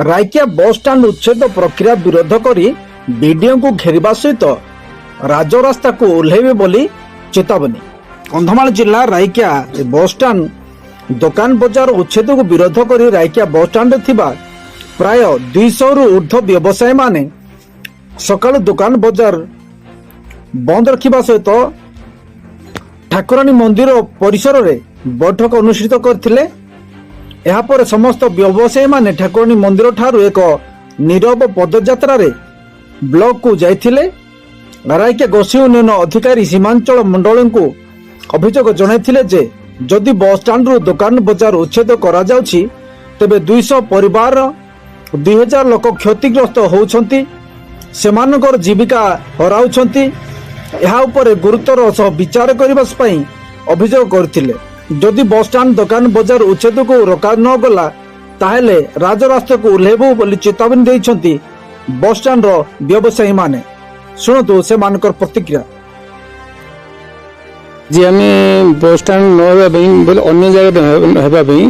रायकिया बस स्टाण्ड उच्छेद प्रक्रिया विरोध करी बीडीओ को घेरिबा सहित राजरास्ता को ओह्लैबे बोली चेतावनी। कंधमाल जिला रायकिया बस स्टाण्ड दुकान बजार उच्छेद को विरोध करी रायकिया बस स्टाण्ड थिबा प्राय 200 रु ऊर्ध्व व्यवसायी माने सकाळ दुकान बजार बंद रखिबा सहित ठाकुराणी मंदिर परिसर रे बैठक अनुष्ठित करथिले। एहापर समस्त व्यवसायी माने ठाकुराणी मंदिर ठारू एक नीरव पदयात्रा रे ब्लॉक को जाइथिले। रायकिया गोष्ठी उन्नयन अधिकारी सीमांचल मंडल को अभियोग जणाइथिले जे जदि बस स्टाण्ड रु दुकान बजार उच्छेद करा जाउछि तेबे 200 परिवार 2000 लोक क्षतिग्रस्त होउछंती, सेमानकर जीविका हराउछंती। ଏହା ଉପରେ ଗୁରୁତର ସହ ବିଚାର କରିବା ପାଇଁ ଅଭିଯୋଗ କରିଥିଲେ। ଯଦି ବସ୍ ଷ୍ଟାଣ୍ଡ ଦୋକାନ ବଜାର ଉଚ୍ଛେଦକୁ ରୋକା ନ ଗଲା ତାହେଲେ ରାଜରାସ୍ତାକୁ ଓହ୍ଲାଇବୁ ବୋଲି ଚେତାବନୀ ଦେଇଛନ୍ତି ବସ୍ ଷ୍ଟାଣ୍ଡର ବ୍ୟବସାୟୀ ମାନେ। ଶୁଣନ୍ତୁ ସେମାନଙ୍କର ପ୍ରତିକ୍ରିୟା। ଯେ ଆମେ ବସ୍ ଷ୍ଟାଣ୍ଡ ନ ହେବା ପାଇଁ ବୋଲେ ଅନ୍ୟ ଜାଗାରେ ହେବା ପାଇଁ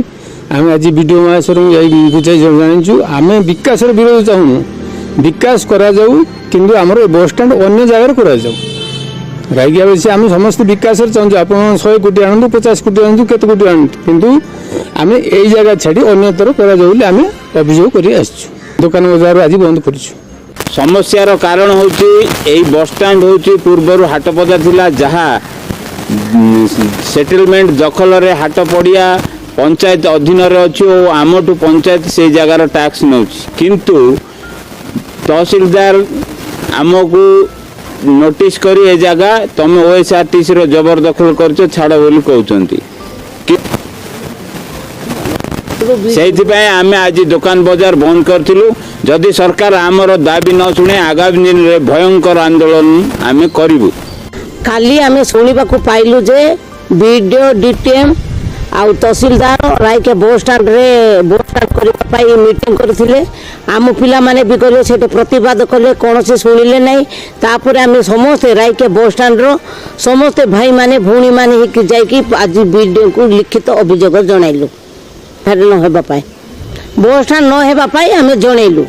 ଆମେ ଆଜି ବିଡିଓ ମହାଶୟଙ୍କୁ ଯାଇ ବୁଝାଇ ଜାଣିଛୁ। ଆମେ ବିକାଶର ବିରୋଧ ଚାହୁଁନୁ, ବିକାଶ କରାଯାଉ କିନ୍ତୁ ଆମର ବସ୍ ଷ୍ଟାଣ୍ଡ ଅନ୍ୟ ଜାଗାରେ କରାଯାଉ। रायकिया बेसी आम समस्त विकास चाहूँ। आप 100 कोटी आणु 50 कोटी आणु केत कोटी आणु किंतु आम यही जगह छाड़ी अन्यतर करा अभियोग कर दुकान बजार आज बंद कर। समस्यार कारण होची एई बस स्टैंड होची पूर्वर हाट पदा थिला जहा सेटलमेंट दखल रे हाट पड़िया पंचायत अधीन रे अछि ओ आमटू पंचायत से जगार टैक्स नउछि किंतु तहसीलदार आमको नोटिस करी ए जगह तुम ओएसआरटीसी रो जबरदखल करछो छाड़ बोली कहउचंती। सेइथिपाई आमे आज दुकान बाजार बंद करथिलु। जदि सरकार आमर दाबी न सुने आगामी दिन रे भयंकर आंदोलन आमे करिवु। काली आमे सुनिबा को पाइलु जे वीडियो डीटीएम आउ तहसीलदार रायकिया बस स्टाण्ड करने मीटिंग करथिले। आम पिला माने भी गले सेटे प्रतिवाद कले कौन से शुणिले नहीं। तापर आम समस्ते रायकिया बस स्टाण्ड समस्ते भाई माने भौणी माने जाइकी आज वीडियो को लिखित अभियोग जनइलु। बस स्टाण्ड न हेबा पाई आम जनइलु।